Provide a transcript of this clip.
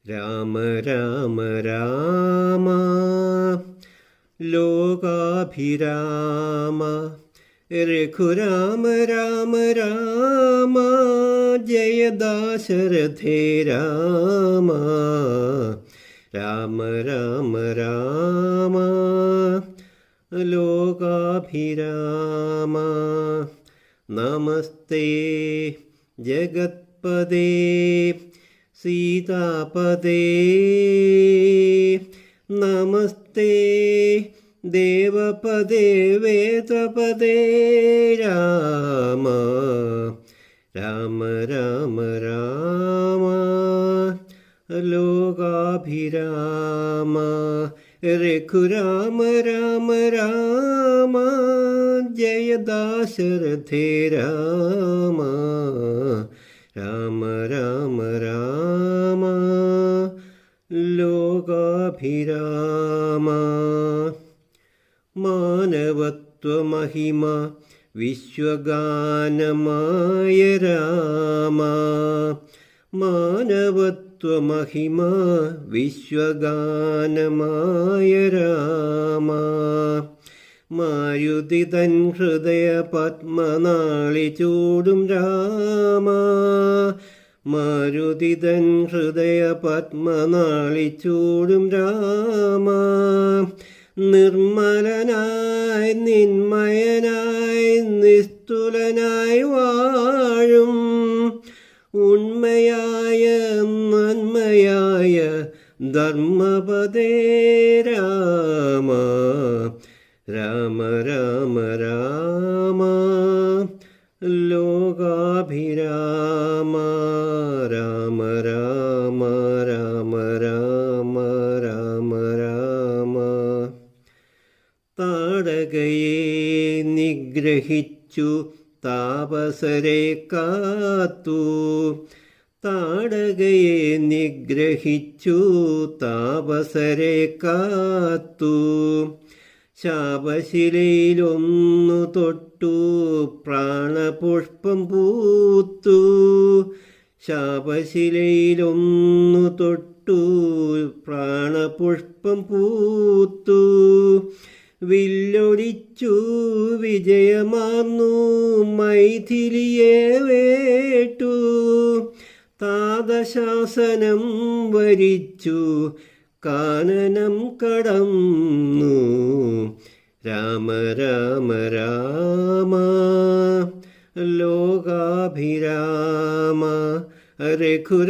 രാമ രാമ രാമ ലോകാഭിരാമ രഘുരാമ രാമ രാമ ജയ ദാശരഥേ രാമ രാമ രാമ രാമ ലോകാഭിരാമ നമസ്തേ ജഗത്പദേ സീതാപദേ നമസ്തേ ദേവപദേ വേദപദേ രാമ രാമ രാമ രാമ ലോകാഭിരാമ രഘുരാമ രാമ രാമ ജയ ദാശരഥേ രാമ രാമ രാമ രാമ ലോകാഭിരാമ മാനവത്വമഹിമ വിശ്വഗാനമായ രാമ മാനവത്വമഹിമ വിശ്വഗാനമായ രാമ മാരുതി തൻ ഹൃദയ പത്മനാളി ചൂടും രാമ മാരുതി തൻ ഹൃദയ പത്മനാളി ചൂടും രാമ നിർമ്മലനായി നിന്മയനായി നിസ്തുലനായി വാഴും ഉണ്മയായ നന്മയായ ധർമ്മപദേ രാമ രാമ രാമ രാമ ലോകാഭിരാമ രാമ രാമ രാമ രാമ രാമ രാമ താടകയെ നിഗ്രഹിച്ചു താപസരെ കാത്തു താടകയെ നിഗ്രഹിച്ചു താപസരെ കാത്തു ശാപശിലയിലൊന്നു തൊട്ടു പ്രാണപുഷ്പം പൂത്തു ശാപശിലയിലൊന്നു തൊട്ടു പ്രാണപുഷ്പം പൂത്തു വില്ലൊടിച്ചു വിജയമാർന്നു മൈഥിലിയെ വേട്ടു താതശാസനം വരിച്ചു കാനനം കടന്നു രാമ രാമ രാമ ലോകാഭിരാമ രഘുര